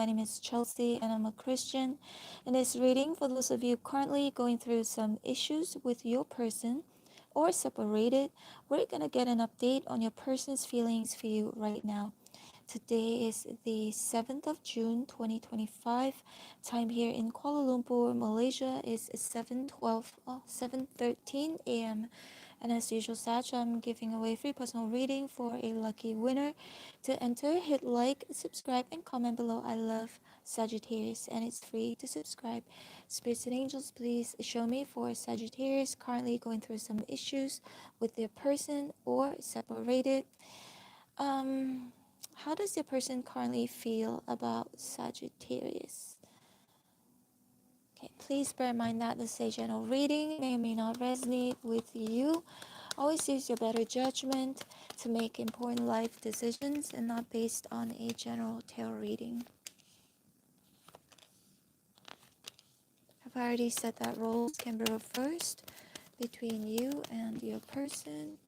My name is Chelsea and I'm a Christian. In this reading, for those of you currently going through some issues with your person or separated, we're going to get an update on your person's feelings for you right now. Today is the 7th of June 2025. Time here in Kuala Lumpur, Malaysia is 7:13 a.m. And as usual, Sag, I'm giving away free personal reading for a lucky winner. To enter, hit like, subscribe, and comment below. I love Sagittarius, and it's free to subscribe. Spirits and angels, please show me for Sagittarius currently going through some issues with their person or separated. How does your person currently feel about Sagittarius? Okay, please bear in mind that this is a general reading, may or may not resonate with you. Always use your better judgment to make important life decisions and not based on a general tarot reading. I've already said that roles can be reversed between you and your person.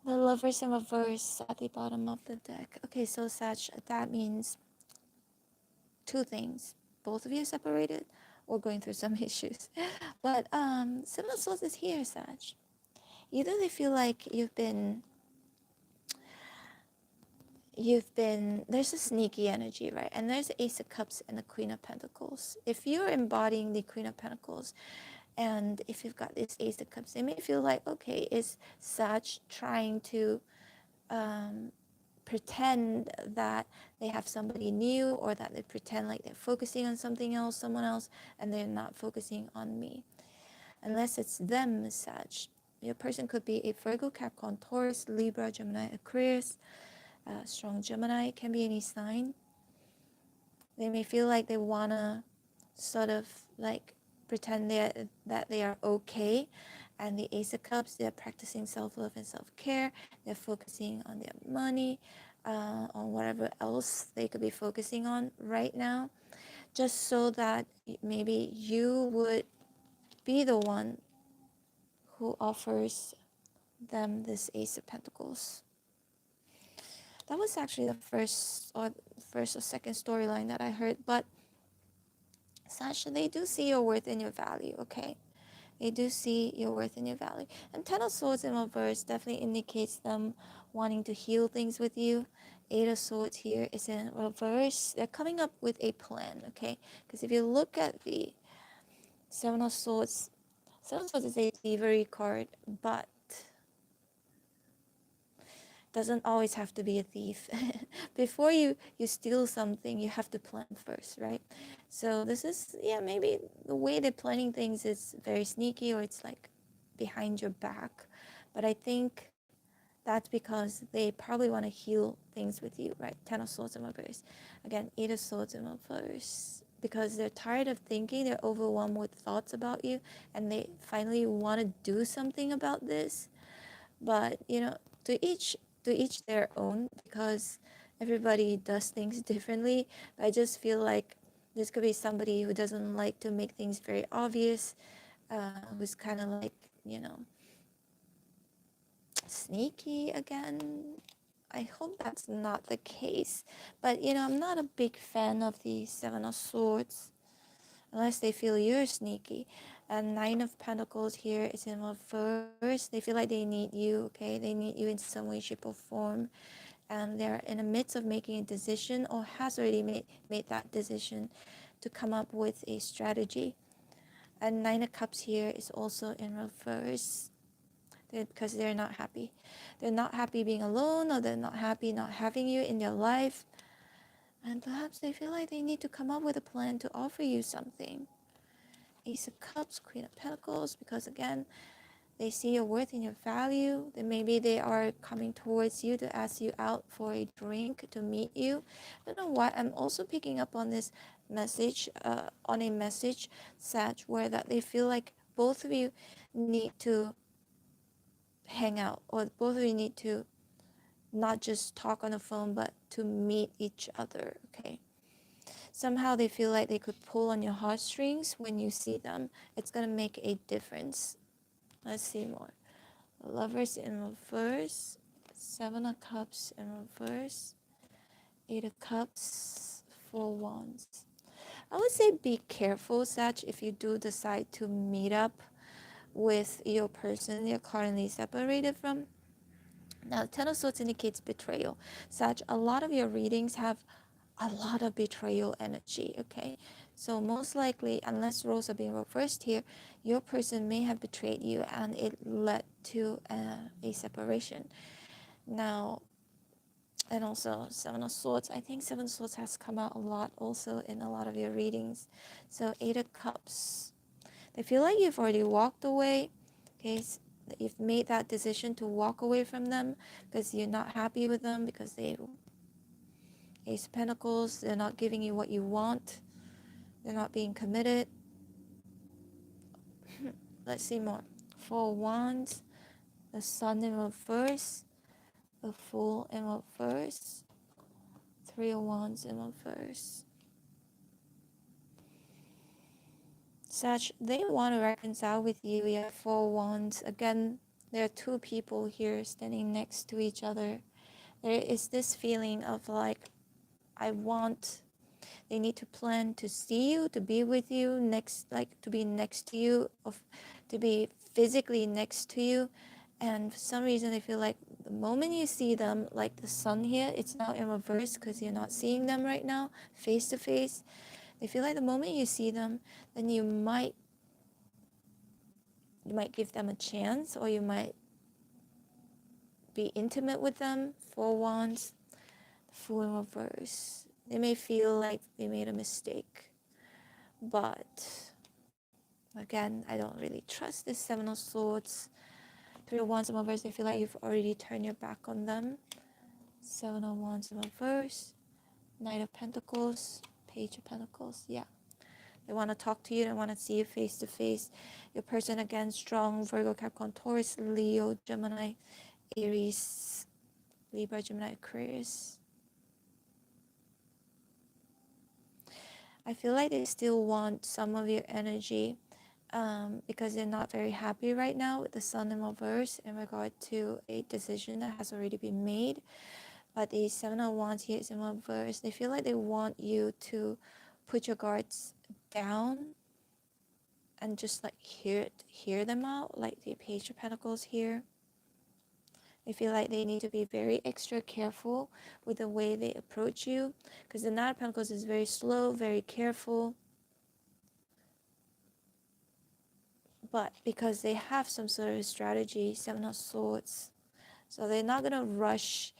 The Lovers in reverse at the bottom of the deck. Okay, so Sag, that means two things. Both of you separated or going through some issues. But Seven of Swords is here, Sag. Either they feel like there's a sneaky energy, right? And there's the Ace of Cups and the Queen of Pentacles. If you're embodying the Queen of Pentacles and if you've got this Ace of Cups, they may feel like, okay, is Sag trying to pretend that they have somebody new, or that they pretend like they're focusing on something else, someone else, and they're not focusing on me. Unless it's them, Sag. Your person could be a Virgo, Capricorn, Taurus, Libra, Gemini, Aquarius, strong Gemini. It can be any sign. They may feel like they wanna sort of like pretend that they are okay. And the Ace of Cups, they're practicing self-love and self-care. They're focusing on their money, on whatever else they could be focusing on right now, just so that maybe you would be the one who offers them this Ace of Pentacles. That was actually the first or second storyline that I heard, but Sasha, they do see your worth and your value, okay? They do see your worth and your value. And Ten of Swords in reverse definitely indicates them wanting to heal things with you. Eight of Swords here is in reverse. They're coming up with a plan, okay? Because if you look at the Seven of Swords is a thievery card, but doesn't always have to be a thief. Before you steal something, you have to plan first, right? So this is, yeah, maybe the way they're planning things is very sneaky, or it's like behind your back. But I think that's because they probably want to heal things with you, right? Ten of Swords in reverse. Again, Eight of Swords in reverse. Because they're tired of thinking, they're overwhelmed with thoughts about you, and they finally want to do something about this. But, you know, to each their own, because everybody does things differently. I just feel like this could be somebody who doesn't like to make things very obvious, who's kind of like, you know, sneaky again. I hope that's not the case. But, you know, I'm not a big fan of the Seven of Swords unless they feel you're sneaky. And Nine of Pentacles here is in reverse. They feel like they need you, okay? They need you in some way, shape, or form. And they're in the midst of making a decision, or has already made that decision to come up with a strategy. And Nine of Cups here is also in reverse. Because they're not happy. They're not happy being alone, or they're not happy not having you in their life. And perhaps they feel like they need to come up with a plan to offer you something. Ace of Cups, Queen of Pentacles, because again, they see your worth and your value. Then maybe they are coming towards you to ask you out for a drink, to meet you. I don't know why. I'm also picking up on this message, Sag, where that they feel like both of you need to hang out, or both of you need to not just talk on the phone, but to meet each other, okay? Somehow they feel like they could pull on your heartstrings when you see them. It's going to make a difference. Let's see more. Lovers in reverse, Seven of Cups in reverse, Eight of Cups, Four Wands. I would say be careful, Sag, if you do decide to meet up with your person you're currently separated from. Now, Ten of Swords indicates betrayal. Sag, a lot of your readings have a lot of betrayal energy, okay? So most likely, unless roles are being reversed here, your person may have betrayed you and it led to a separation. Now, and also Seven of Swords. I think Seven of Swords has come out a lot also in a lot of your readings. So Eight of Cups. They feel like you've already walked away. Okay, you've made that decision to walk away from them because you're not happy with them, because they Ace of Pentacles, they're not giving you what you want. They're not being committed. Let's see more. Four of Wands, the Sun in reverse, the Fool in reverse, Three of Wands in reverse. Such, they want to reconcile with you. You have Four of Wands. Again, there are two people here standing next to each other. There is this feeling of like, they need to plan to see you, to be with you next, like to be next to you, to be physically next to you. And for some reason, they feel like the moment you see them, like the Sun here, it's now in reverse because you're not seeing them right now, face to face. They feel like the moment you see them, then you might give them a chance, or you might be intimate with them. Four Wands, Fool in reverse. They may feel like they made a mistake, but again, I don't really trust this Seven of Swords. Three of Wands in reverse, they feel like you've already turned your back on them. Seven of Wands in reverse, Knight of Pentacles, Page of Pentacles. Yeah, they want to talk to you. They want to see you face to face. Your person, again, strong. Virgo, Capricorn, Taurus, Leo, Gemini, Aries, Libra, Gemini, Aquarius. I feel like they still want some of your energy because they're not very happy right now with the Sun in reverse in regard to a decision that has already been made. But the Seven of Wands here is in reverse. They feel like they want you to put your guards down and just like hear them out, like the Page of Pentacles here. They feel like they need to be very extra careful with the way they approach you, because the Knight of Pentacles is very slow, very careful. But because they have some sort of strategy, Seven of Swords, so they're not going to rush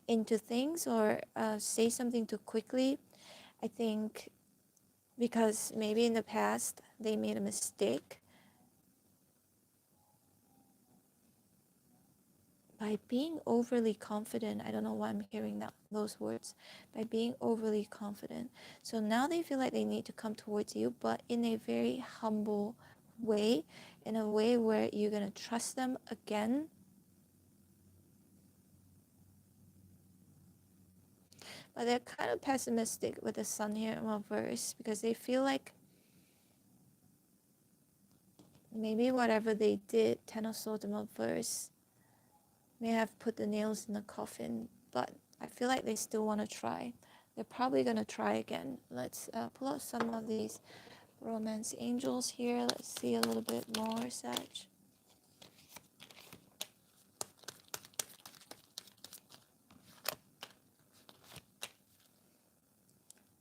into things or say something too quickly. I think because maybe in the past they made a mistake by being overly confident. I don't know why I'm hearing those words. By being overly confident. So now they feel like they need to come towards you, but in a very humble way, in a way where you're going to trust them again. But they're kind of pessimistic with the Sun here in reverse, because they feel like maybe whatever they did, Ten of Swords in reverse, may have put the nails in the coffin, but I feel like they still want to try. They're probably going to try again. Let's pull out some of these romance angels here. Let's see a little bit more, Sag.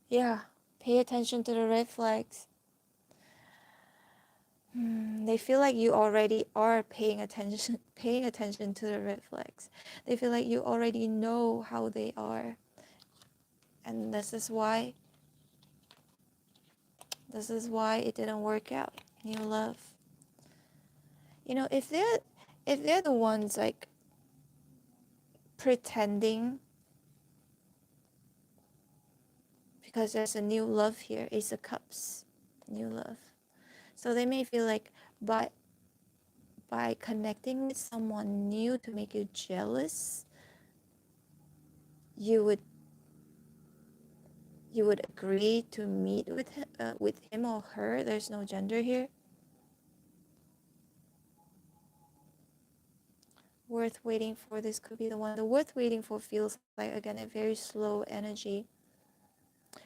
Yeah, pay attention to the red flags. They feel like you already are paying attention to the red flags. They feel like you already know how they are. And this is why it didn't work out. New love. You know, if they're the ones like pretending, because there's a new love here, Ace of Cups, new love. So they may feel like by connecting with someone new to make you jealous, you you would agree to meet with him or her. There's no gender here. Worth waiting for, this could be the one. The worth waiting for feels like, again, a very slow energy.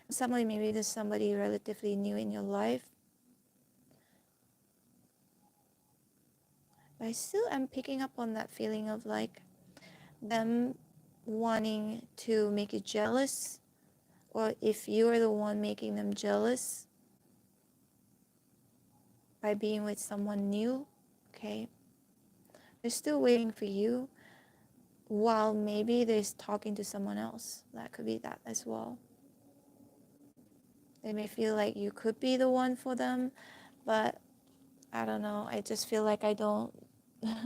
Somebody, maybe there's somebody relatively new in your life. But I still am picking up on that feeling of like them wanting to make you jealous, or if you're the one making them jealous by being with someone new, okay? They're still waiting for you, while maybe they're talking to someone else. That could be that as well. They may feel like you could be the one for them, but I don't know. I just feel like I don't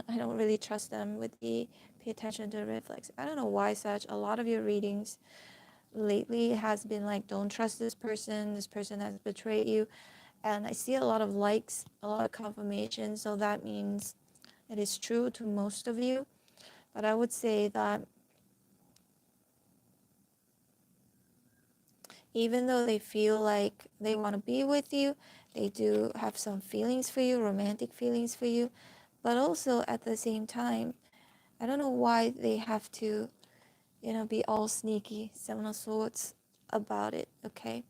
I don't really trust them with the pay attention to the red flags. I don't know why, such a lot of your readings lately has been like, don't trust this person has betrayed you. And I see a lot of likes, a lot of confirmation, so that means it is true to most of you. But I would say that even though they feel like they want to be with you, they do have some feelings for you, romantic feelings for you. But also at the same time, I don't know why they have to, be all sneaky, Seven of Swords about it, okay?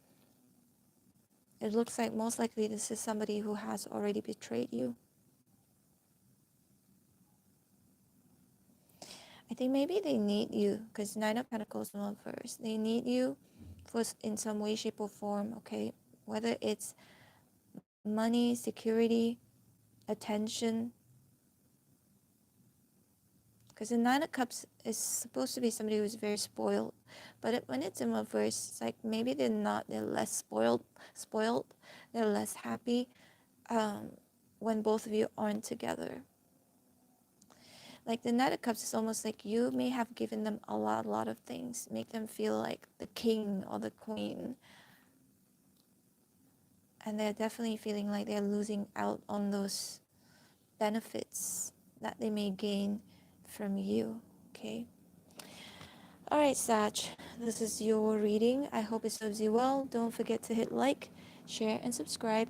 It looks like most likely this is somebody who has already betrayed you. I think maybe they need you, because Nine of Pentacles in reverse. They need you in some way, shape, or form, okay? Whether it's money, security, attention. Because the Nine of Cups is supposed to be somebody who's very spoiled. But when it's in reverse, it's like maybe they're not, they're less spoiled, they're less happy when both of you aren't together. Like the Knight of Cups is almost like you may have given them a lot of things, make them feel like the king or the queen. And they're definitely feeling like they're losing out on those benefits that they may gain from you, okay? Alright, Sag, this is your reading. I hope it serves you well. Don't forget to hit like, share, and subscribe.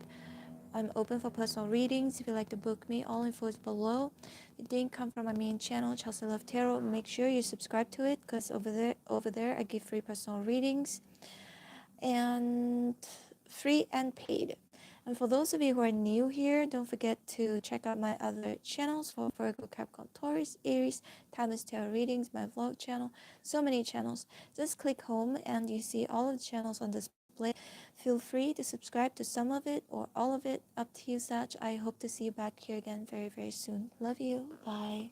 I'm open for personal readings. If you'd like to book me, all info is below. It didn't come from my main channel, Chelsea Love Tarot. Make sure you subscribe to it, because over there I give free personal readings, and free and paid. And for those of you who are new here, don't forget to check out my other channels for Virgo, Capricorn, Taurus, Aries, Timeless Tarot Readings, my vlog channel, so many channels. Just click home and you see all of the channels on display. Feel free to subscribe to some of it or all of it, up to you, Sag. I hope to see you back here again very soon. Love you. Bye.